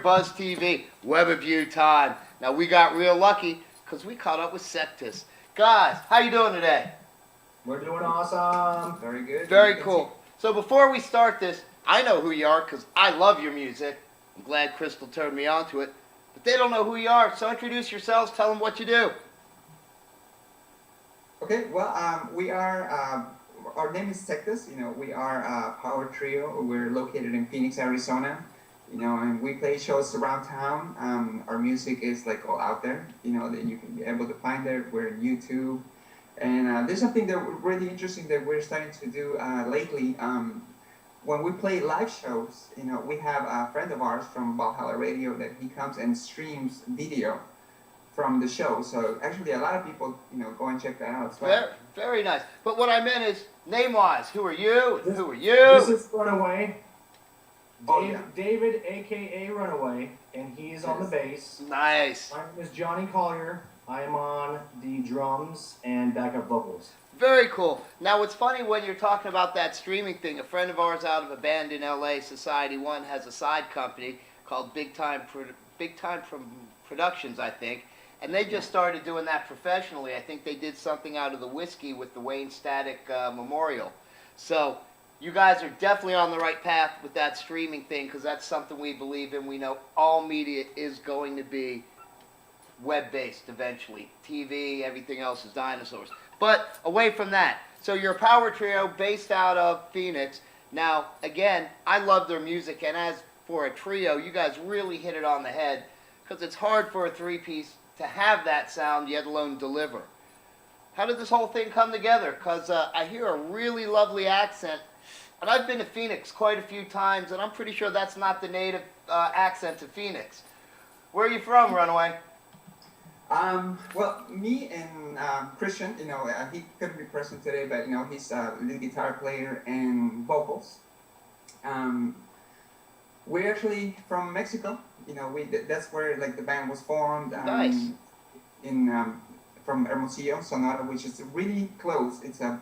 Buzz TV, Webiview time. Now we got real lucky because we caught up with Sectas. Guys, how you doing today? We're doing awesome. Very good. Very cool. So before we start this, I know who you are because I love your music. I'm glad Crystal turned me on to it. But they don't know who you are, so introduce yourselves, tell them what you do. Okay, well, we are, our name is Sectas. We are a power trio. We're located in Phoenix, Arizona. And we play shows around town. Our music is like all out there, that you can be able to find it. We're on YouTube. And there's something that really interesting that we're starting to do lately. When we play live shows, we have a friend of ours from Valhalla Radio that he comes and streams video from the show. So actually a lot of people, go and check that out as well. Very nice. But what I meant is, name-wise, who are you? Who are you? This is Runaway. Yeah. David, a.k.a. Runaway, and he's on the bass. Nice. My name is Johnny Collier. I am on the drums and backup vocals. Very cool. Now, it's funny when you're talking about that streaming thing. A friend of ours out of a band in L.A., Society One, has a side company called Big Time Productions, I think. And they just started doing that professionally. I think they did something out of the whiskey with the Wayne Static Memorial. So you guys are definitely on the right path with that streaming thing because that's something we believe in. We know all media is going to be web-based eventually. TV, everything else is dinosaurs. But away from that, so you're a power trio based out of Phoenix. Now, again, I love their music, and as for a trio, you guys really hit it on the head because it's hard for a three-piece to have that sound, yet alone deliver. How did this whole thing come together? Because I hear a really lovely accent, and I've been to Phoenix quite a few times, and I'm pretty sure that's not the native accent to Phoenix. Where are you from, Runaway? Well, me and Christian, he couldn't be present today, but he's a lead guitar player and vocals. We're actually from Mexico. That's where like the band was formed. Nice. From Hermosillo, Sonora, which is really close. It's in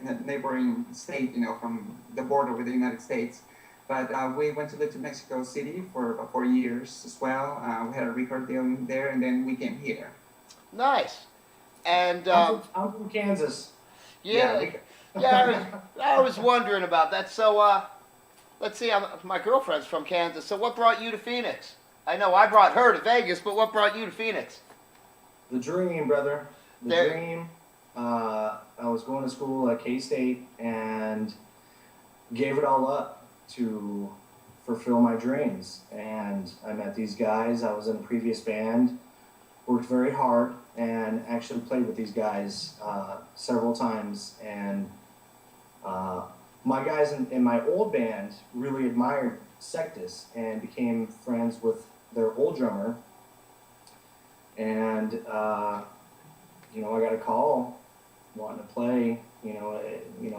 a neighboring state, from the border with the United States. But we went to live to Mexico City for about 4 years as well. We had a record deal there, and then we came here. Nice. And I'm from Kansas. yeah, I was wondering about that. So let's see. My girlfriend's from Kansas. So what brought you to Phoenix? I know I brought her to Vegas, but what brought you to Phoenix? The dream, brother. The dream. I was going to school at K-State and gave it all up to fulfill my dreams. And I met these guys. I was in a previous band, worked very hard, and actually played with these guys several times. And my guys in my old band really admired Sectas and became friends with their old drummer. And I got a call wanting to play,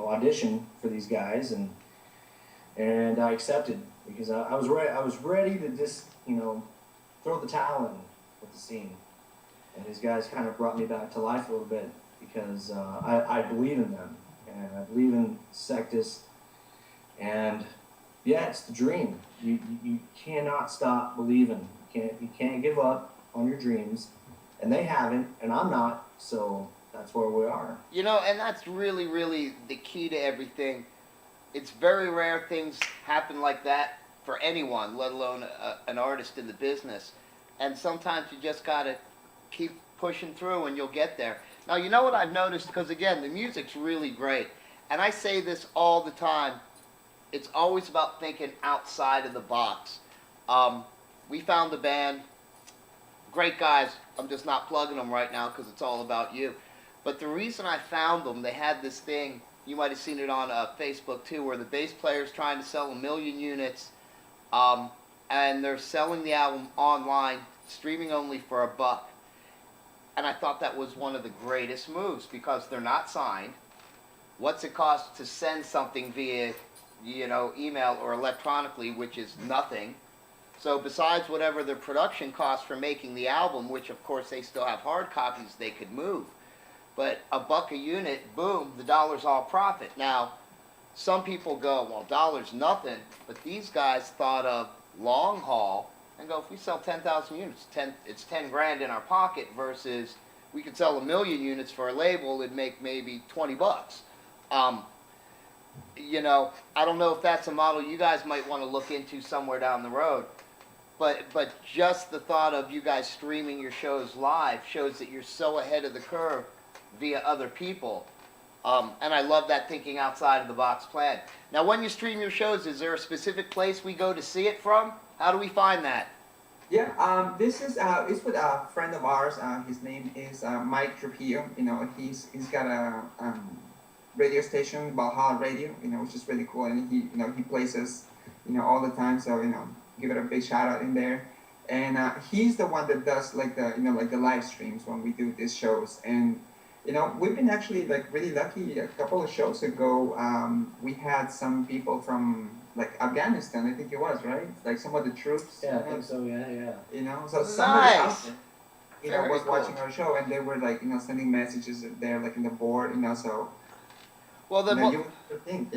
audition for these guys, and I accepted because I was ready. I was ready to just throw the towel in with the scene, and these guys kind of brought me back to life a little bit because I believe in them and I believe in Sectas, and yeah, it's the dream. You cannot stop believing. You can't give up on your dreams, and they haven't, and I'm not. So that's where we are. And that's really, really the key to everything. It's very rare things happen like that for anyone, let alone an artist in the business. And sometimes you just got to keep pushing through and you'll get there. Now, you know what I've noticed? Because, again, the music's really great. And I say this all the time. It's always about thinking outside of the box. We found the band. Great guys. I'm just not plugging them right now because it's all about you. But the reason I found them, they had this thing. You might have seen it on Facebook too, where the bass player's trying to sell 1 million units, and they're selling the album online, streaming only for $1. And I thought that was one of the greatest moves because they're not signed. What's it cost to send something via, email or electronically, which is nothing. So besides whatever their production costs for making the album, which of course they still have hard copies they could move. But $1 a unit, boom, the dollar's all profit. Now, some people go, well, dollar's nothing, but these guys thought of long haul and go, if we sell 10,000 units, it's 10 grand in our pocket versus we could sell 1,000,000 units for a label and make maybe $20. You know, I don't know if that's a model you guys might want to look into somewhere down the road. But just the thought of you guys streaming your shows live shows that you're so ahead of the curve via other people. And I love that thinking outside of the box plan. Now, when you stream your shows, is there a specific place we go to see it from? How do we find that? Yeah, this is it's with a friend of ours. His name is Mike Trujillo. You know, he's got a radio station, Valhalla Radio. You know, which is really cool, and he plays us, all the time. So give it a big shout out in there. And he's the one that does like the live streams when we do these shows. And we've been actually like really lucky. A couple of shows ago, we had some people from like Afghanistan, I think it was, right? Like some of the troops. Yeah, I think so. Yeah. So somebody else, Very was cool. watching our show, and they were like, sending messages there, like in the board, So. Well, then You would think,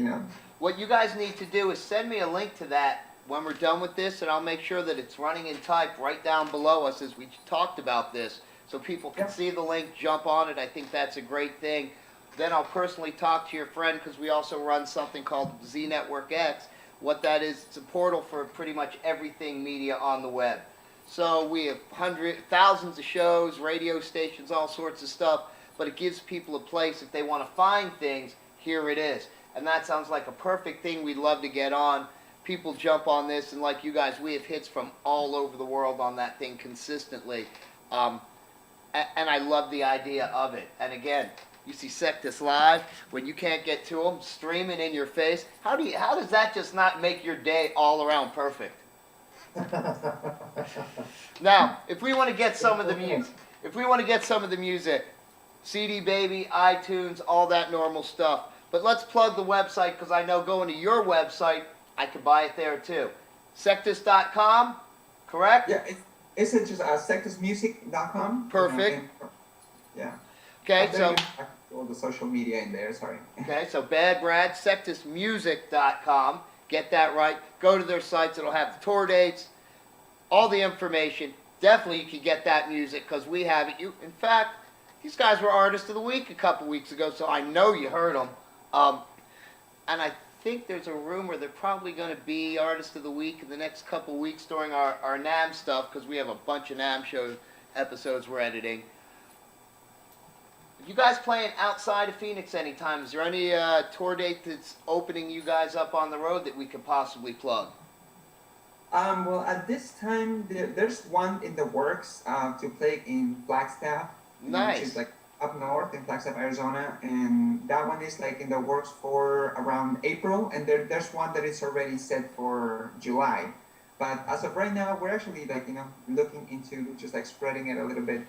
what you guys need to do is send me a link to that when we're done with this, and I'll make sure that it's running in type right down below us as we talked about this, so people can see the link, jump on it. I think that's a great thing. Then I'll personally talk to your friend, because we also run something called Z Network X. What that is, it's a portal for pretty much everything media on the web. So we have thousands of shows, radio stations, all sorts of stuff, but it gives people a place if they want to find things. Here it is. And that sounds like a perfect thing we'd love to get on. People jump on this, and like you guys, we have hits from all over the world on that thing consistently. And I love the idea of it. And again, you see Sectas live, when you can't get to them, streaming in your face. How does that just not make your day all around perfect? Now, if we want to get some of the music, CD Baby, iTunes, all that normal stuff. But let's plug the website, because I know going to your website, I could buy it there too. Sectas.com, correct? Yeah, it's just sectasmusic.com. Perfect. Yeah. Okay, so all the social media in there. Sorry. Okay, so Bad Brad, sectasmusic.com. Get that right. Go to their sites. It'll have the tour dates, all the information. Definitely you can get that music, because we have it. In fact, these guys were Artist of the Week a couple weeks ago, so I know you heard them. And I think there's a rumor they're probably going to be Artist of the Week in the next couple weeks during our NAMM stuff, because we have a bunch of NAMM show episodes we're editing. You guys playing outside of Phoenix anytime? Is there any tour date that's opening you guys up on the road that we could possibly plug? Well, at this time, there's one in the works to play in Flagstaff. Nice. Which is like up north in Flagstaff, Arizona, and that one is like in the works for around April, and there's one that is already set for July. But as of right now, we're actually like looking into just like spreading it a little bit,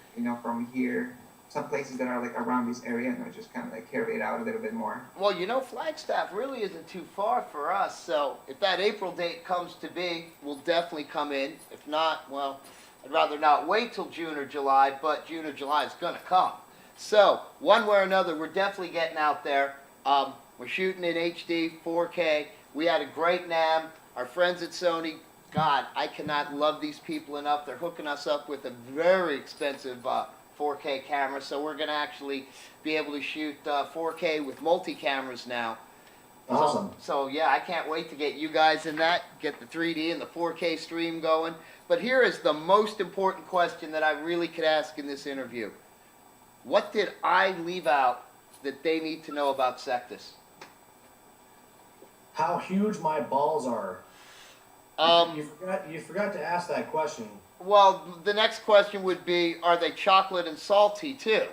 from here. Some places that are like around this area, and just kind of like carry it out a little bit more. Well, Flagstaff really isn't too far for us, so if that April date comes to be, we'll definitely come in. If not, well, I'd rather not wait till June or July, but June or July is going to come. So, one way or another, we're definitely getting out there. We're shooting in HD, 4K. We had a great NAMM. Our friends at Sony, God, I cannot love these people enough. They're hooking us up with a very expensive 4K camera, so we're going to actually be able to shoot 4K with multi-cameras now. Awesome. So yeah, I can't wait to get you guys in that, get the 3D and the 4K stream going. But here is the most important question that I really could ask in this interview. What did I leave out that they need to know about Sectas? How huge my balls are. You forgot to ask that question. Well, the next question would be, are they chocolate and salty too?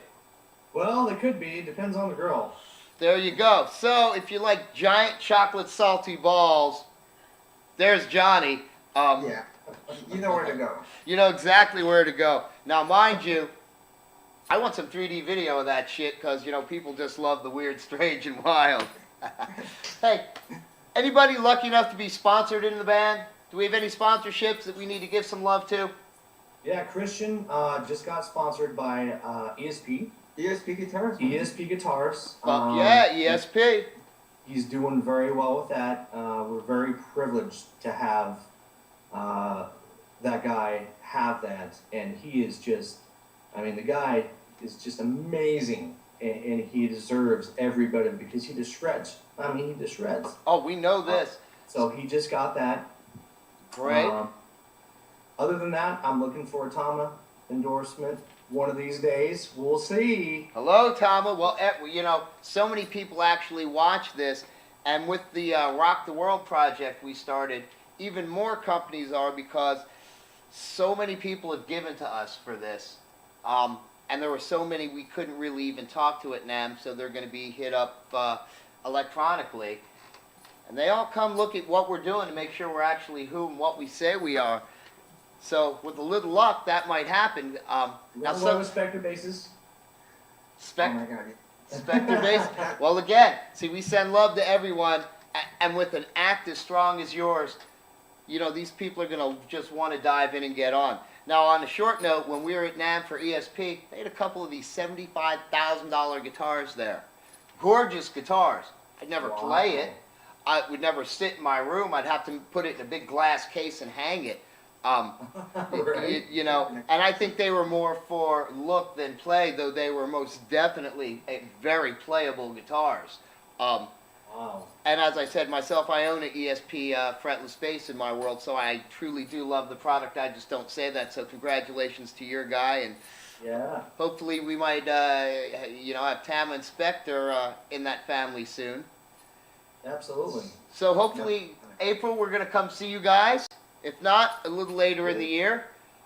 Well, they could be. Depends on the girl. There you go. So, if you like giant chocolate salty balls, there's Johnny. Yeah, you know where to go. You know exactly where to go. Now, mind you, I want some 3D video of that shit, because, people just love the weird, strange, and wild. Hey, anybody lucky enough to be sponsored in the band? Do we have any sponsorships that we need to give some love to? Yeah, Christian just got sponsored by ESP. ESP Guitars. ESP Guitars. Yeah, ESP. He's doing very well with that. We're very privileged to have that guy that, and he is just, I mean, the guy is just amazing, and he deserves every bit of it because he just shreds. I mean, he just shreds. Oh, we know this. So he just got that. Great. Other than that, I'm looking for a Tama endorsement one of these days. We'll see. Hello, Tama. Well, you know, so many people actually watch this, and with the Rock the World project we started, even more companies are, because so many people have given to us for this. And there were so many we couldn't really even talk to at NAMM, so they're going to be hit up electronically. And they all come look at what we're doing to make sure we're actually who and what we say we are. So with a little luck, that might happen. Now, Low Spectre bases. Oh my God. Spectre base. Well, again, see, we send love to everyone, and with an act as strong as yours, you know, these people are going to just want to dive in and get on. Now, on a short note, when we were at NAMM for ESP, they had a couple of these $75,000 guitars there. Gorgeous guitars. I'd never play it. I would never sit in my room. I'd have to put it in a big glass case and hang it. Right. You know, and I think they were more for look than play, though they were most definitely very playable guitars. Wow. And as I said myself, I own an ESP fretless bass in my world, so I truly do love the product. I just don't say that. So congratulations to your guy, and Yeah. hopefully we might, you know, have Tama and Spectre in that family soon. Absolutely. So hopefully April we're going to come see you guys. If not, a little later in the year.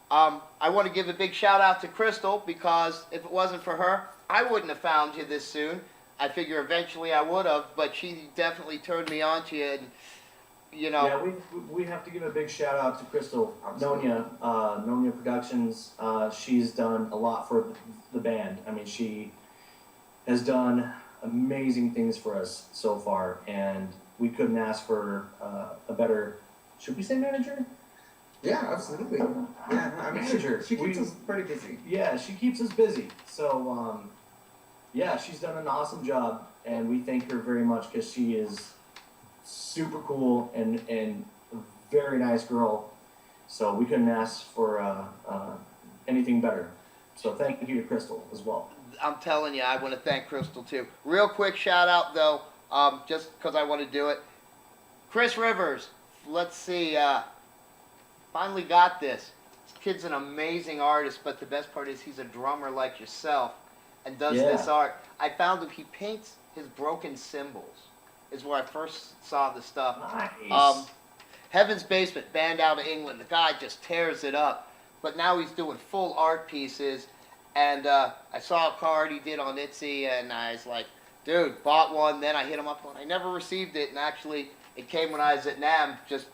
I want to give a big shout out to Crystal, because if it wasn't for her, I wouldn't have found you this soon. I figure eventually I would have, but she definitely turned me on to you, and you know. Yeah, we have to give a big shout out to Crystal Absolutely. Nonia Productions. She's done a lot for the band. I mean, she has done amazing things for us so far, and we couldn't ask for a better, should we say manager? Yeah, absolutely. Yeah, I mean, Manager. she keeps us pretty busy. Yeah, she keeps us busy. So, yeah, she's done an awesome job, and we thank her very much because she is super cool and a very nice girl. So we couldn't ask for anything better. So thank you to Crystal as well. I'm telling you, I want to thank Crystal too. Real quick shout out though, just because I want to do it. Chris Rivers, let's see, finally got this. This kid's an amazing artist, but the best part is he's a drummer like yourself and does this art. I found him, he paints his broken cymbals, is where I first saw the stuff. Nice. Heaven's Basement, band out of England. The guy just tears it up. But now he's doing full art pieces. And I saw a card he did on Etsy, and I was like, dude, bought one. Then I hit him up, and I never received it. And actually, it came when I was at NAMM. Just,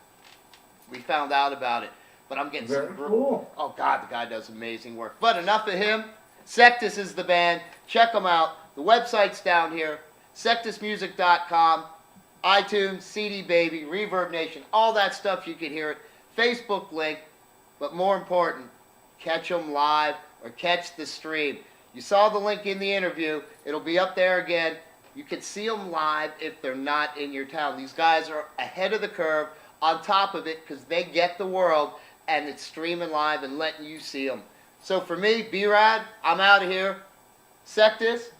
we found out about it. But I'm getting Very some... cool. Oh, God, the guy does amazing work. But enough of him. Sectas is the band. Check them out. The website's down here. Sectasmusic.com. iTunes, CD Baby, Reverb Nation, all that stuff, you can hear it. Facebook link, but more important, catch them live or catch the stream. You saw the link in the interview. It'll be up there again. You can see them live if they're not in your town. These guys are ahead of the curve, on top of it, because they get the world, and it's streaming live and letting you see them. So for me, B-Rad, I'm out of here. Sectas,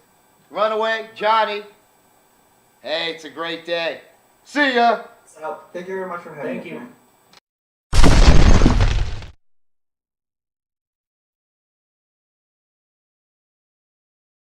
Runaway, Johnny. Hey, it's a great day. See ya! Thank you very much for having Thank me. you. man.